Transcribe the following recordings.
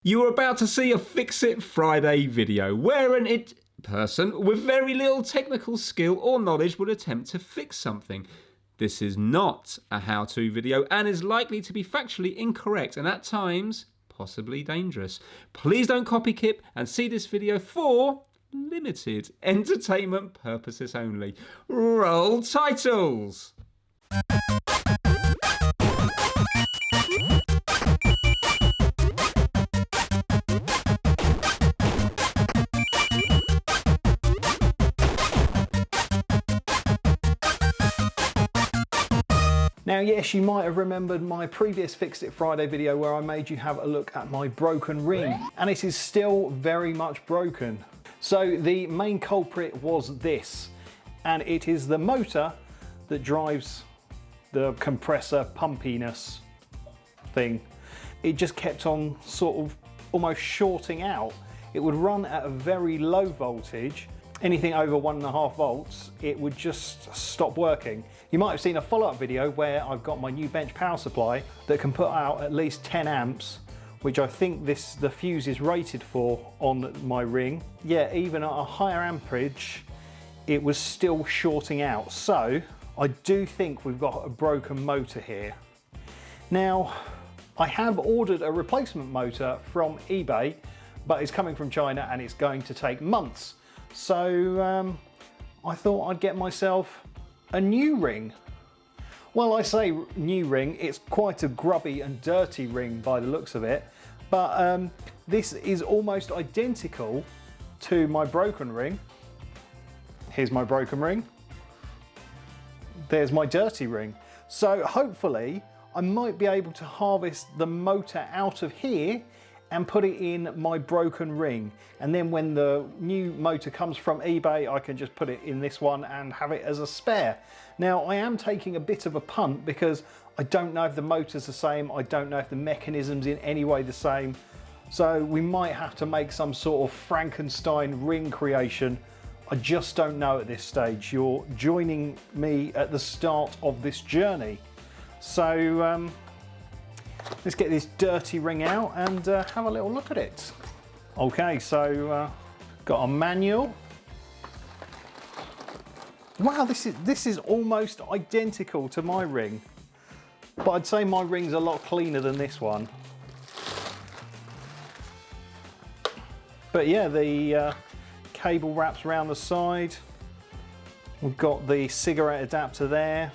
You are about to see a Fix It Friday video where an person with very little technical skill or knowledge would attempt to fix something. This is not a how-to video and is likely to be factually incorrect and at times possibly dangerous. Please don't copy Kip and see this video for limited entertainment purposes only. Roll titles! Now yes, you might have remembered my previous Fix It Friday video where I made you have a look at my broken ring, and it is still very much broken. So the main culprit was this, and it is the motor that drives the compressor pumpiness thing. It just kept on sort of almost shorting out. It would run at a very low voltage. Anything over 1.5 volts, it would just stop working. You might have seen a follow-up video where I've got my new bench power supply that can put out at least 10 amps, which I think the fuse is rated for on my ring. Yeah, even at a higher amperage, it was still shorting out. So I do think we've got a broken motor here. Now, I have ordered a replacement motor from eBay, but it's coming from China and it's going to take months. So I thought I'd get myself a new ring. Well, I say new ring, it's quite a grubby and dirty ring by the looks of it, but this is almost identical to my broken ring. Here's my broken ring. There's my dirty ring. So hopefully I might be able to harvest the motor out of here and put it in my broken ring, and then when the new motor comes from eBay I can just put it in this one and have it as a spare. Now I am taking a bit of a punt because I don't know if the motor's the same, I don't know if the mechanism's in any way the same, so we might have to make some sort of Frankenstein ring creation. I just don't know at this stage. You're joining me at the start of this journey. So let's get this dirty ring out and have a little look at it. Okay, so got a manual. Wow, this is almost identical to my ring, but I'd say my ring's a lot cleaner than this one. But yeah, the cable wraps around the side. We've got the cigarette adapter there.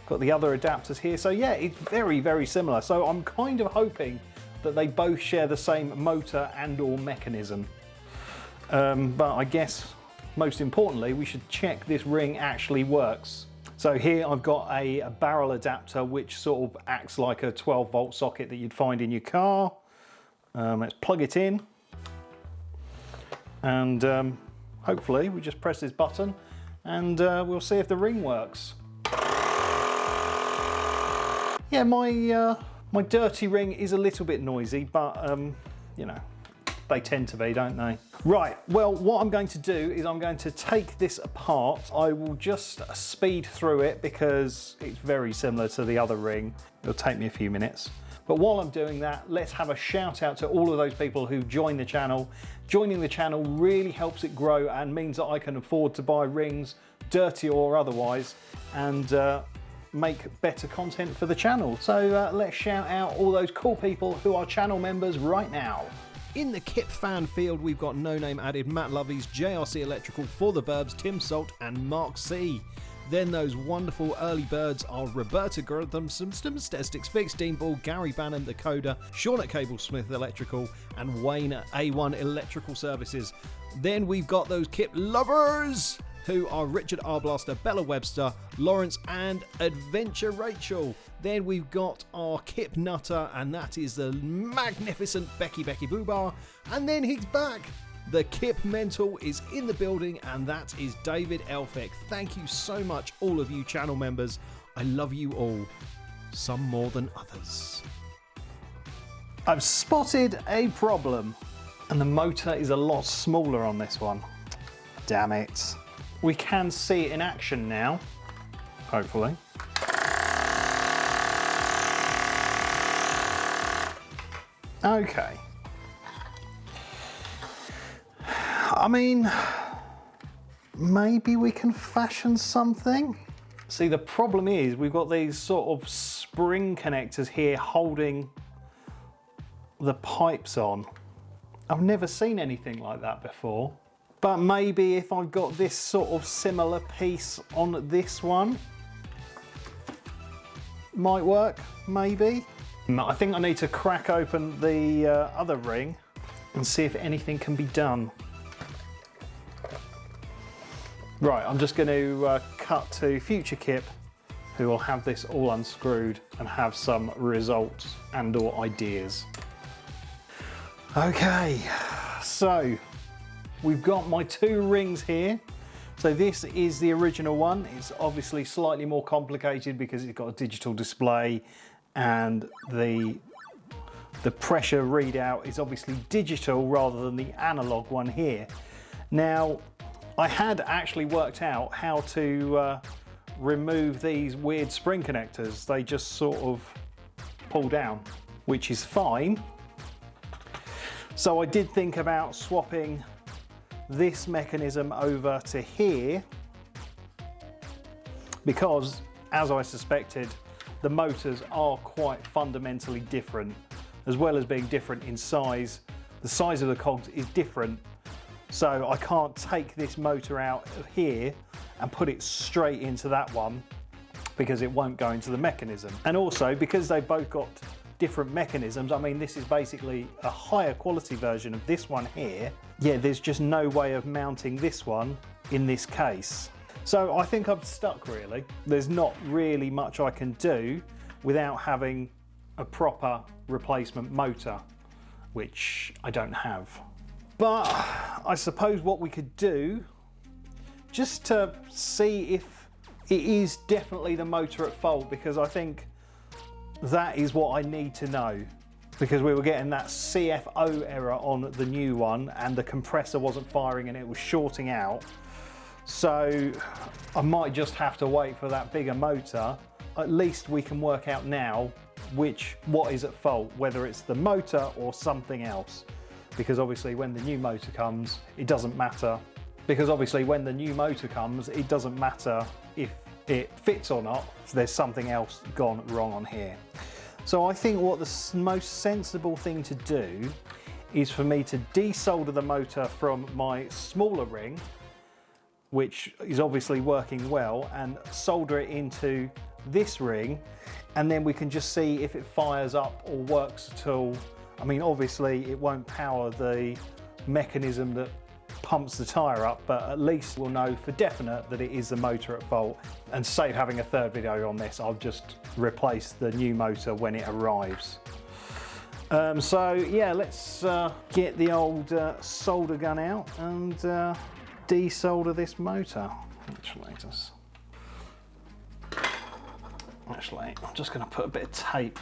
Got the other adapters here, so yeah, it's very, very similar. So I'm kind of hoping that they both share the same motor and or mechanism. But I guess most importantly, we should check this ring actually works. So here I've got a barrel adapter which sort of acts like a 12-volt socket that you'd find in your car. Let's plug it in, and hopefully we just press this button and we'll see if the ring works. Yeah, my dirty ring is a little bit noisy, but you know, they tend to be, don't they? Right, well, what I'm going to do is I'm going to take this apart. I will just speed through it because it's very similar to the other ring. It'll take me a few minutes. But while I'm doing that, let's have a shout out to all of those people who join the channel. Joining the channel really helps it grow and means that I can afford to buy rings, dirty or otherwise, and make better content for the channel. So let's shout out all those cool people who are channel members right now. In the Kip fan field, we've got No Name added, Matt Lovey's, JRC Electrical, For the Burbs, Tim Salt and Mark C. Then those wonderful early birds are Roberta Gurtham, Statistics Fix, Dean Ball, Gary Bannon, The Coder, Sean at Cable Smith Electrical and Wayne at A1 Electrical Services. Then we've got those Kip lovers, who are Richard Arblaster, Bella Webster, Lawrence and Adventure Rachel. Then we've got our Kip Nutter, and that is the magnificent Becky Boobar. And then he's back. The Kip Mental is in the building, and that is David Elphick. Thank you so much, all of you channel members. I love you all, some more than others. I've spotted a problem, and the motor is a lot smaller on this one. Damn it. We can see it in action now, hopefully. Okay, I mean, maybe we can fashion something. See, the problem is we've got these sort of spring connectors here holding the pipes on. I've never seen anything like that before. But maybe if I've got this sort of similar piece on this one, might work, maybe. I think I need to crack open the other ring and see if anything can be done. Right, I'm just going to cut to Future Kip, who will have this all unscrewed and have some results and or ideas. Okay, so we've got my two rings here. So this is the original one. It's obviously slightly more complicated because it's got a digital display and the pressure readout is obviously digital rather than the analog one here. Now, I had actually worked out how to remove these weird spring connectors. They just sort of pull down, which is fine. So I did think about swapping this mechanism over to here because, as I suspected, the motors are quite fundamentally different. As well as being different in size, the size of the cogs is different. So I can't take this motor out of here and put it straight into that one because it won't go into the mechanism. And also, because they've both got different mechanisms, I mean, this is basically a higher quality version of this one here. Yeah, there's just no way of mounting this one in this case. So I think I'm stuck really. There's not really much I can do without having a proper replacement motor, which I don't have. But I suppose what we could do, just to see if it is definitely the motor at fault, because I think that is what I need to know, because we were getting that CFO error on the new one and the compressor wasn't firing and it was shorting out. So I might just have to wait for that bigger motor. At least we can work out now what is at fault, whether it's the motor or something else. Because obviously when the new motor comes, it doesn't matter. Because obviously when the new motor comes, it doesn't matter if it fits or not. There's something else gone wrong on here. So I think what the most sensible thing to do is for me to desolder the motor from my smaller ring, which is obviously working well, and solder it into this ring, and then we can just see if it fires up or works at all. I mean, obviously it won't power the mechanism that pumps the tyre up, but at least we'll know for definite that it is the motor at fault. And to save having a third video on this, I'll just replace the new motor when it arrives. So yeah, let's get the old solder gun out and desolder this motor. Actually, I'm just going to put a bit of tape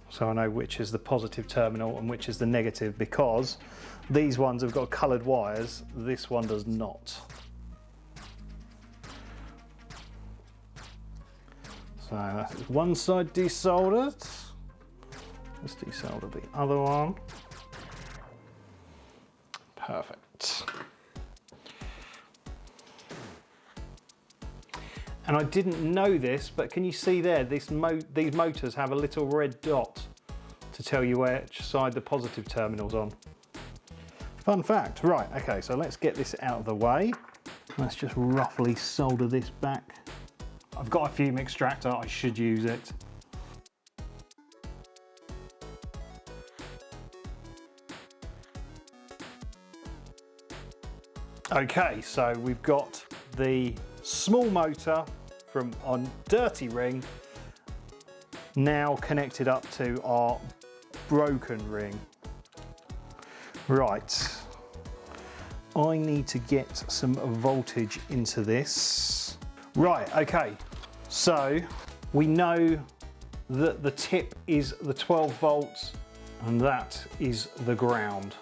so I know which is the positive terminal and which is the negative, because these ones have got coloured wires, this one does not. So that's one side desoldered. Let's desolder the other one. Perfect. And I didn't know this, but can you see there, these motors have a little red dot to tell you which side the positive terminal's on. Fun fact. Right, okay, so let's get this out of the way. Let's just roughly solder this back. I've got a fume extractor, I should use it. Okay, so we've got the small motor from on dirty ring now connected up to our broken ring. Right, I need to get some voltage into this. Right, okay, so we know that the tip is the 12 volts and that is the ground.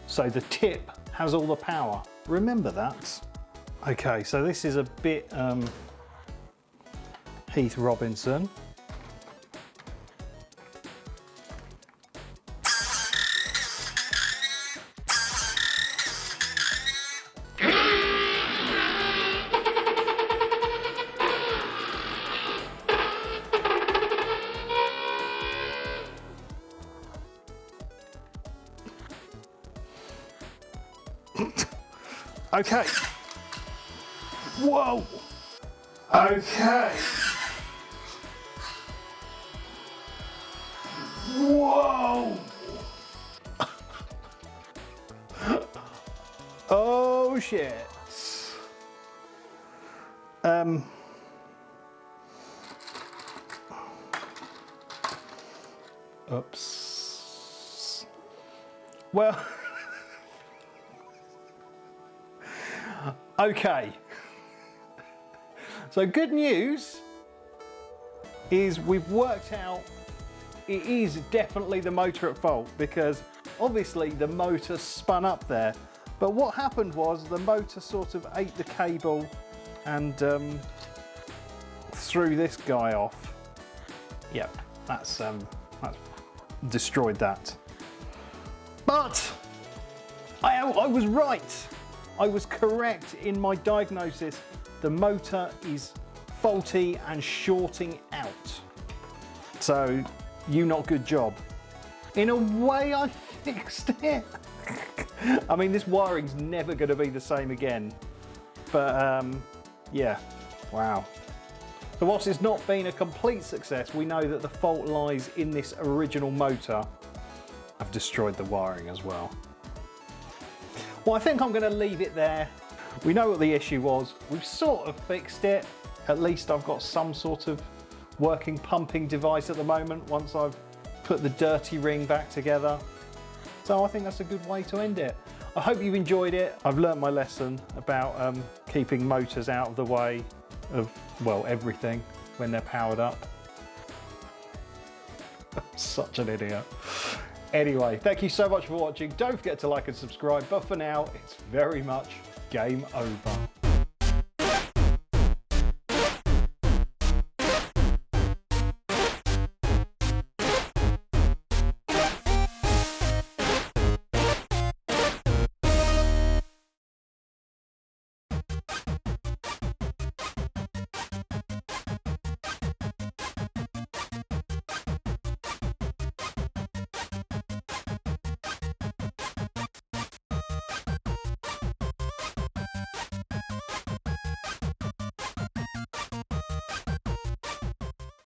So the tip has all the power, remember that. Okay, so this is a bit Heath Robinson. Okay. Whoa. Okay. Whoa. Oh shit. Oops. Well, okay. So good news is we've worked out it is definitely the motor at fault, because obviously the motor spun up there. But what happened was the motor sort of ate the cable and threw this guy off. Yep, that's destroyed that. But I was right. I was correct in my diagnosis. The motor is faulty and shorting out. So, not good job. In a way, I fixed it. I mean, this wiring's never going to be the same again. But yeah, wow. So whilst it's not been a complete success, we know that the fault lies in this original motor. I've destroyed the wiring as well. Well, I think I'm going to leave it there. We know what the issue was. We've sort of fixed it. At least I've got some sort of working pumping device at the moment once I've put the dirty ring back together. So I think that's a good way to end it. I hope you've enjoyed it. I've learnt my lesson about keeping motors out of the way of, well, everything when they're powered up. I'm such an idiot. Anyway, thank you so much for watching. Don't forget to like and subscribe, but for now, it's very much game over.